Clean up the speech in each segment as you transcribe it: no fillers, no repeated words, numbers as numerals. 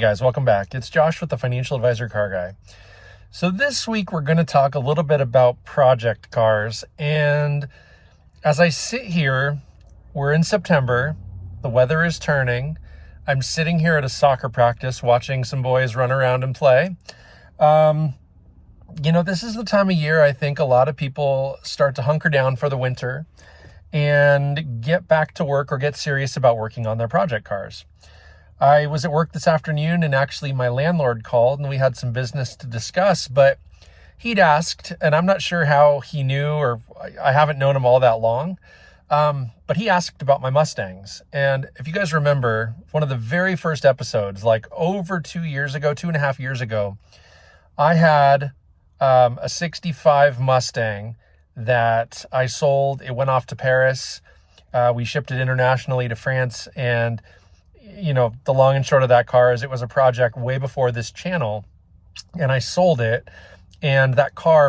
guys, welcome back. It's Josh with the Financial Advisor Car Guy. So this week we're going to talk a little bit about project cars. And as I sit here, we're in September, the weather is turning. I'm sitting here at a soccer practice watching some boys run around and play. This is the time of year I think a lot of people start to hunker down for the winter and get back to work or get serious about working on their project cars. I was at work this afternoon and actually my landlord called and we had some business to discuss, but he'd asked, and I'm not sure how he knew, or I haven't known him all that long, but he asked about my Mustangs. And if you guys remember, one of the very first episodes, like over 2.5 years ago, I had a 65 Mustang that I sold. It went off to Paris. We shipped it internationally to France, and the long and short of that car is it was a project way before this channel, and I sold it. And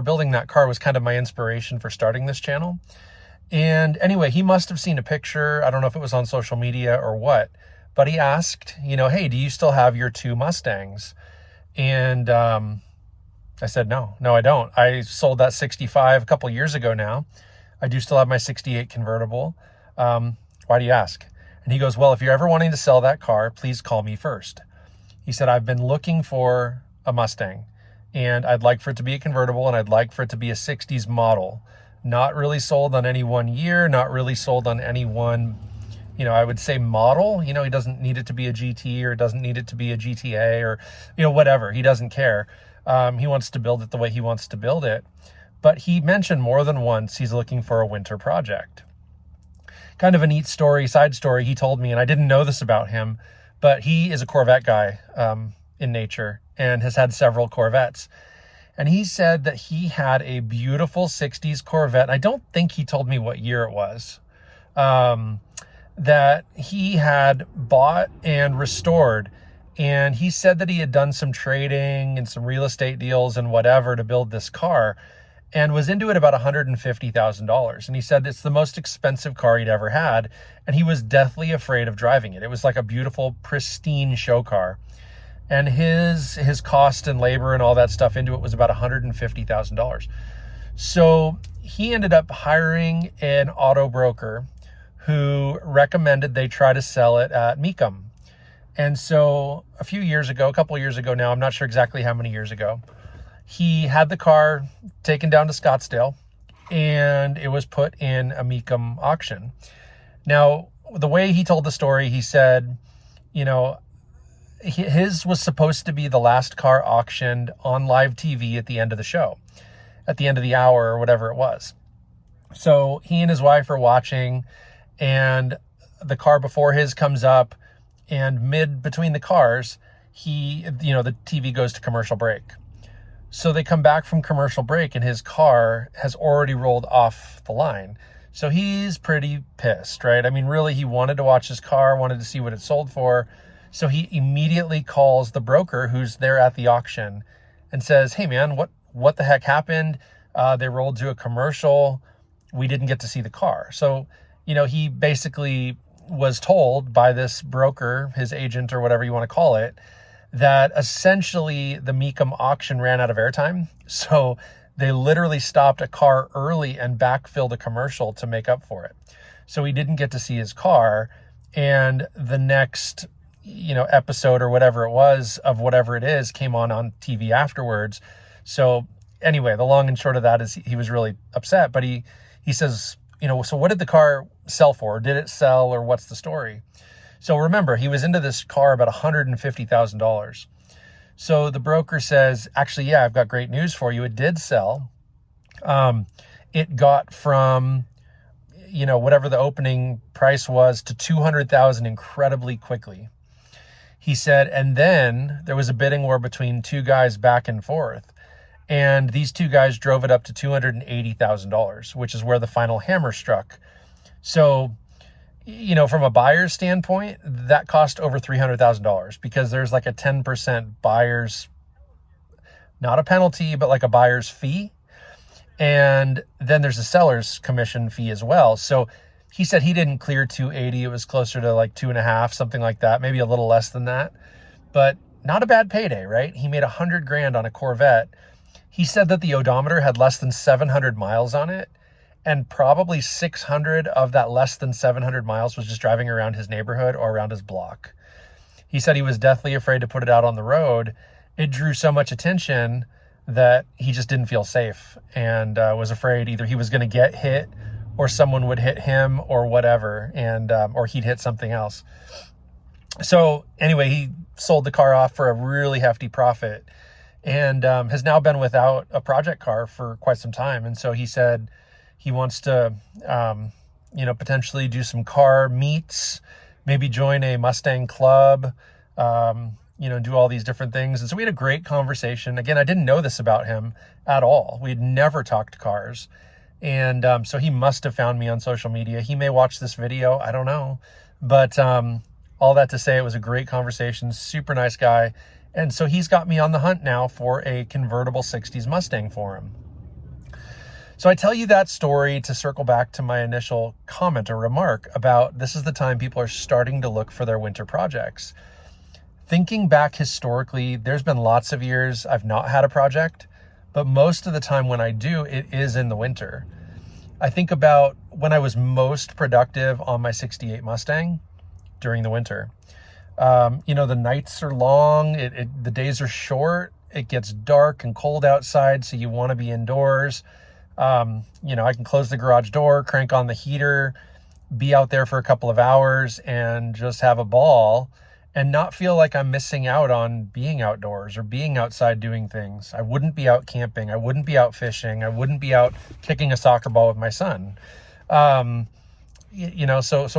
building that car was kind of my inspiration for starting this channel. And anyway, he must have seen a picture. I don't know if it was on social media or what, but he asked, hey, do you still have your 2 Mustangs? And I said, no, I don't. I sold that 65 a couple years ago now. I do still have my 68 convertible. Why do you ask? And he goes, well, if you're ever wanting to sell that car, please call me first. He said, I've been looking for a Mustang, and I'd like for it to be a convertible, and I'd like for it to be a 60s model. Not really sold on any one year, not really sold on any one, I would say model. He doesn't need it to be a GT, or doesn't need it to be a GTA, or, whatever. He doesn't care. He wants to build it the way he wants to build it. But he mentioned more than once he's looking for a winter project. Kind of a neat side story he told me, and I didn't know this about him, but he is a Corvette guy in nature and has had several Corvettes. And he said that he had a beautiful 60s Corvette. I don't think he told me what year it was, that he had bought and restored. And he said that he had done some trading and some real estate deals and whatever to build this car, and was into it about $150,000. And he said it's the most expensive car he'd ever had, and he was deathly afraid of driving it. It was like a beautiful, pristine show car. And his cost and labor and all that stuff into it was about $150,000. So he ended up hiring an auto broker who recommended they try to sell it at Mecum. And so a couple of years ago now, I'm not sure exactly how many years ago, he had the car taken down to Scottsdale, and it was put in a Mecum auction. Now, the way he told the story, he said, his was supposed to be the last car auctioned on live TV at the end of the show, at the end of the hour or whatever it was. So he and his wife are watching, and the car before his comes up, and between the cars, the TV goes to commercial break. So they come back from commercial break, and his car has already rolled off the line. So he's pretty pissed, right? I mean, really, he wanted to watch his car, wanted to see what it sold for. So he immediately calls the broker who's there at the auction and says, hey man, what the heck happened? They rolled to a commercial. We didn't get to see the car. So, he basically was told by this broker, his agent or whatever you want to call it, that essentially the Mecum auction ran out of airtime. So they literally stopped a car early and backfilled a commercial to make up for it. So he didn't get to see his car. And the next, episode or whatever it was of whatever it is came on TV afterwards. So anyway, the long and short of that is he was really upset, but he says, so what did the car sell for? Did it sell, or what's the story? So remember, he was into this car about $150,000. So the broker says, actually, yeah, I've got great news for you. It did sell. It got from, whatever the opening price was to $200,000 incredibly quickly. He said, and then there was a bidding war between 2 guys back and forth. And these 2 guys drove it up to $280,000, which is where the final hammer struck. So, from a buyer's standpoint, that cost over $300,000 because there's like a 10% buyer's, not a penalty, but like a buyer's fee. And then there's a seller's commission fee as well. So he said he didn't clear 280. It was closer to like 2.5, something like that, maybe a little less than that. But not a bad payday, right? He made $100,000 on a Corvette. He said that the odometer had less than 700 miles on it, and probably 600 of that less than 700 miles was just driving around his neighborhood or around his block. He said he was deathly afraid to put it out on the road. It drew so much attention that he just didn't feel safe, and was afraid either he was going to get hit or someone would hit him or whatever, and or he'd hit something else. So anyway, he sold the car off for a really hefty profit, and has now been without a project car for quite some time. And so he said he wants to, potentially do some car meets, maybe join a Mustang club, do all these different things. And so we had a great conversation. Again, I didn't know this about him at all. We'd never talked cars. And so he must have found me on social media. He may watch this video. I don't know. But all that to say, it was a great conversation. Super nice guy. And so he's got me on the hunt now for a convertible 60s Mustang for him. So I tell you that story to circle back to my initial comment or remark about this is the time people are starting to look for their winter projects. Thinking back historically, there's been lots of years I've not had a project, but most of the time when I do, it is in the winter. I think about when I was most productive on my 68 Mustang during the winter. The nights are long, the days are short, it gets dark and cold outside, so you want to be indoors. I can close the garage door, crank on the heater, be out there for a couple of hours and just have a ball and not feel like I'm missing out on being outdoors or being outside doing things. I wouldn't be out camping. I wouldn't be out fishing. I wouldn't be out kicking a soccer ball with my son. So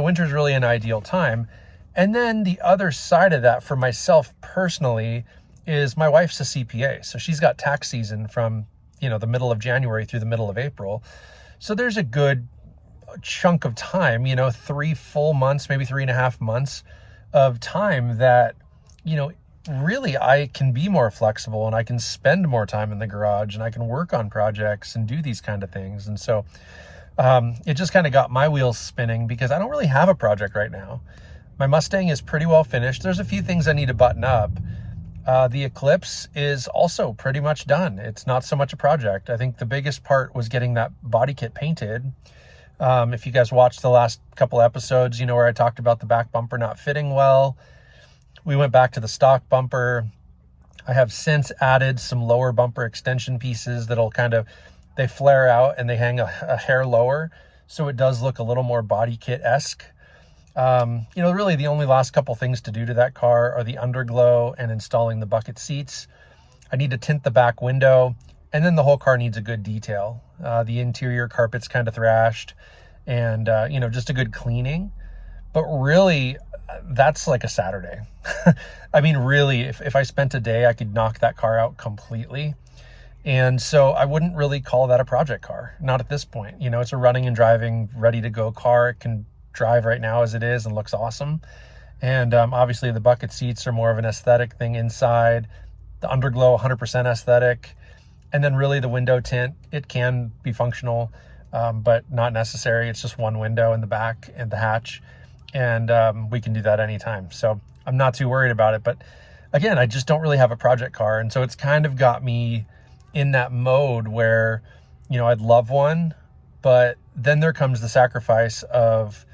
winter's really an ideal time. And then the other side of that for myself personally is my wife's a CPA. So she's got tax season from, the middle of January through the middle of April. So there's a good chunk of time, 3 full months, maybe 3.5 months of time that, really I can be more flexible and I can spend more time in the garage and I can work on projects and do these kind of things. And so it just kind of got my wheels spinning because I don't really have a project right now. My Mustang is pretty well finished. There's a few things I need to button up. The Eclipse is also pretty much done. It's not so much a project. I think the biggest part was getting that body kit painted. If you guys watched the last couple episodes, where I talked about the back bumper not fitting well. We went back to the stock bumper. I have since added some lower bumper extension pieces that'll they flare out and they hang a hair lower. So it does look a little more body kit-esque. Really the only last couple things to do to that car are the underglow and installing the bucket seats. I need to tint the back window, and then the whole car needs a good detail. The interior carpet's kind of thrashed and, just a good cleaning. But really, that's like a Saturday. I mean, really, if I spent a day, I could knock that car out completely. And so I wouldn't really call that a project car. Not at this point. It's a running and driving, ready to go car. It can drive right now as it is and looks awesome. And obviously the bucket seats are more of an aesthetic thing inside. The underglow, 100% aesthetic. And then really the window tint, it can be functional, but not necessary. It's just one window in the back and the hatch. And we can do that anytime. So I'm not too worried about it. But again, I just don't really have a project car. And so it's kind of got me in that mode where, I'd love one, but then there comes the sacrifice of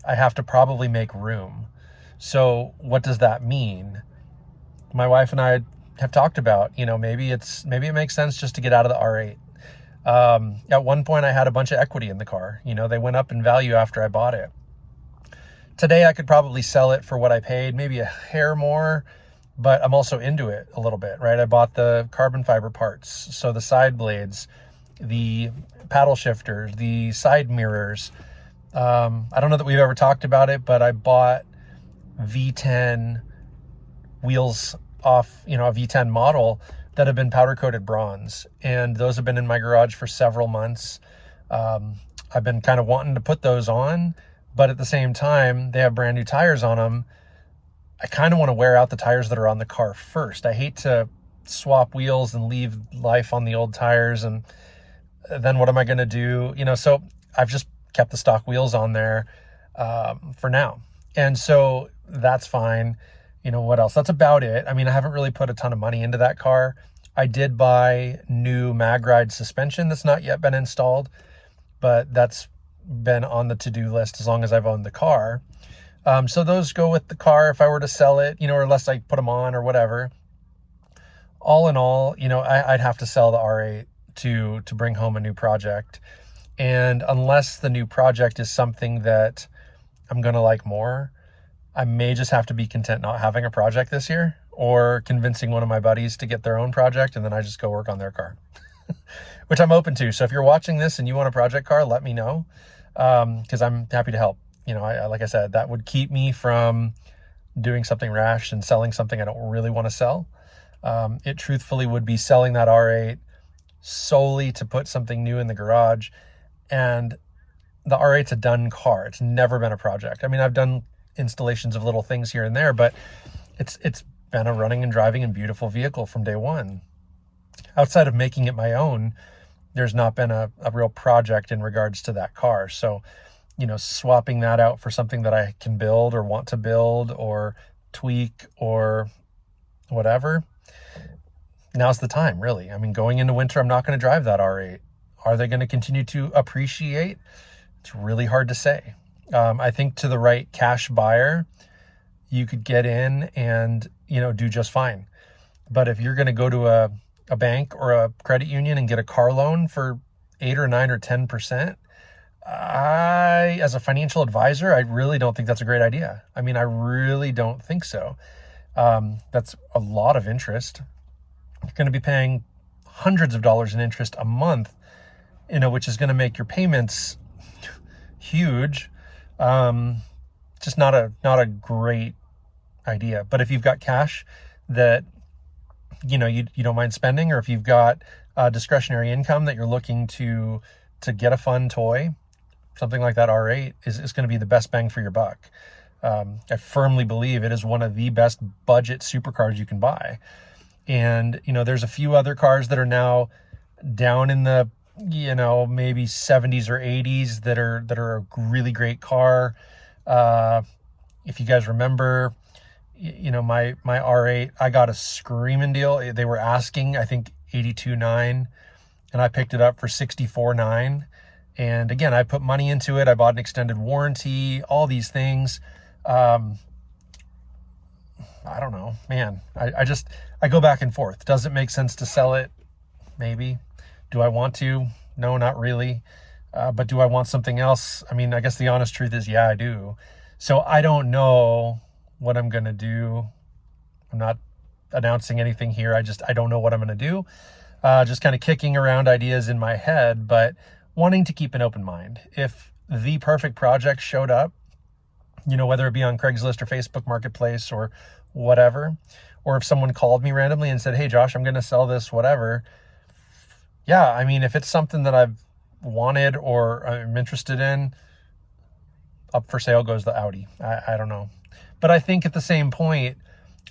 I have to probably make room. So what does that mean? My wife and I have talked about, maybe it makes sense just to get out of the R8. At one point I had a bunch of equity in the car. They went up in value after I bought it. Today I could probably sell it for what I paid, maybe a hair more, but I'm also into it a little bit, right? I bought the carbon fiber parts. So the side blades, the paddle shifters, the side mirrors. I don't know that we've ever talked about it, but I bought V10 wheels off, a V10 model that have been powder coated bronze. And those have been in my garage for several months. I've been kind of wanting to put those on, but at the same time, they have brand new tires on them. I kind of want to wear out the tires that are on the car first. I hate to swap wheels and leave life on the old tires. And then what am I going to do? So I've just kept the stock wheels on there for now. And so that's fine. What else? That's about it. I mean, I haven't really put a ton of money into that car. I did buy new MagRide suspension that's not yet been installed, but that's been on the to-do list as long as I've owned the car. So those go with the car if I were to sell it, or unless I put them on or whatever. All in all, I'd have to sell the R8 to bring home a new project. And unless the new project is something that I'm going to like more, I may just have to be content not having a project this year, or convincing one of my buddies to get their own project and then I just go work on their car, which I'm open to. So if you're watching this and you want a project car, let me know, because I'm happy to help. Like I said, that would keep me from doing something rash and selling something I don't really want to sell. It truthfully would be selling that R8 solely to put something new in the garage. And the R8's a done car. It's never been a project. I mean, I've done installations of little things here and there, but it's been a running and driving and beautiful vehicle from day one. Outside of making it my own, there's not been a real project in regards to that car. So, swapping that out for something that I can build or want to build or tweak or whatever, now's the time, really. I mean, going into winter, I'm not going to drive that R8. Are they going to continue to appreciate? It's really hard to say. I think to the right cash buyer, you could get in and, do just fine. But if you're going to go to a bank or a credit union and get a car loan for 8 or 9 or 10%, as a financial advisor, I really don't think that's a great idea. I mean, I really don't think so. That's a lot of interest. You're going to be paying hundreds of dollars in interest a month, which is going to make your payments huge. Just not a great idea. But if you've got cash that, you don't mind spending, or if you've got discretionary income that you're looking to get a fun toy, something like that R8 is going to be the best bang for your buck. I firmly believe it is one of the best budget supercars you can buy. And, there's a few other cars that are now down in the, maybe 70s or 80s that are a really great car. If you guys remember, my R8, I got a screaming deal. They were asking, I think, 82.9, and I picked it up for 64.9. And again, I put money into it. I bought an extended warranty, all these things. I don't know, man. I go back and forth. Does it make sense to sell it? Maybe. Do I want to? No, not really. But do I want something else? I mean, I guess the honest truth is, yeah, I do. So I don't know what I'm going to do. I'm not announcing anything here. I don't know what I'm going to do. Just kind of kicking around ideas in my head, but wanting to keep an open mind. If the perfect project showed up, whether it be on Craigslist or Facebook Marketplace or whatever, or if someone called me randomly and said, hey, Josh, I'm going to sell this, whatever. Yeah, I mean, if it's something that I've wanted or I'm interested in, up for sale goes the Audi. I don't know. But I think at the same point,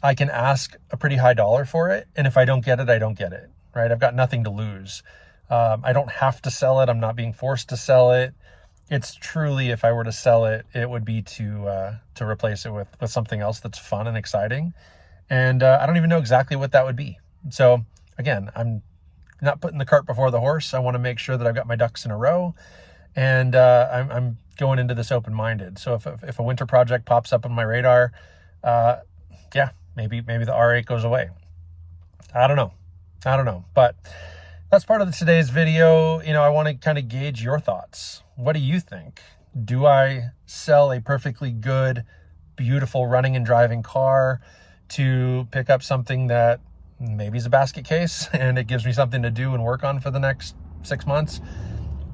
I can ask a pretty high dollar for it. And if I don't get it, I don't get it, right? I've got nothing to lose. I don't have to sell it. I'm not being forced to sell it. It's truly, if I were to sell it, it would be to replace it with something else that's fun and exciting. And I don't even know exactly what that would be. So again, I'm not putting the cart before the horse. I want to make sure that I've got my ducks in a row, and I'm going into this open-minded. So if a winter project pops up on my radar, yeah, maybe the R8 goes away. I don't know, but that's part of today's video. I want to kind of gauge your thoughts. What do you think? Do I sell a perfectly good, beautiful running and driving car to pick up something that maybe is a basket case and it gives me something to do and work on for the next 6 months?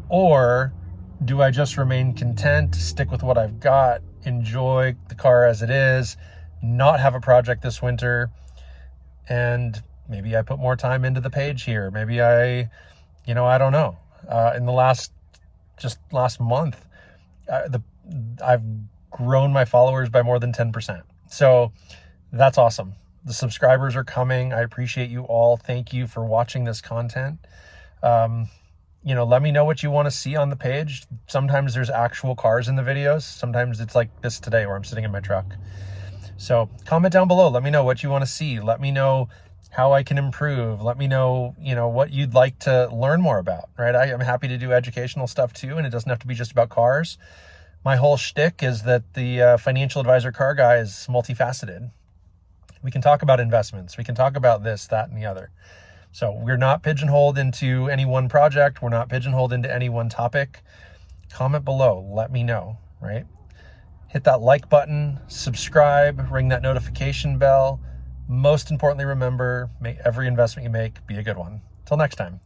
Or do I just remain content, stick with what I've got, enjoy the car as it is, not have a project this winter, and maybe I put more time into the page here. Maybe I don't know. In the last month, I've grown my followers by more than 10%. So that's awesome. The subscribers are coming. I appreciate you all. Thank you for watching this content. Let me know what you want to see on the page. Sometimes there's actual cars in the videos. Sometimes it's like this today where I'm sitting in my truck. So comment down below. Let me know what you want to see. Let me know how I can improve. Let me know, what you'd like to learn more about, right? I am happy to do educational stuff too, and it doesn't have to be just about cars. My whole shtick is that the Financial Advisor Car Guy is multifaceted. We can talk about investments. We can talk about this, that, and the other. So we're not pigeonholed into any one project. We're not pigeonholed into any one topic. Comment below. Let me know, right? Hit that like button, subscribe, ring that notification bell. Most importantly, remember, make every investment you make be a good one. Till next time.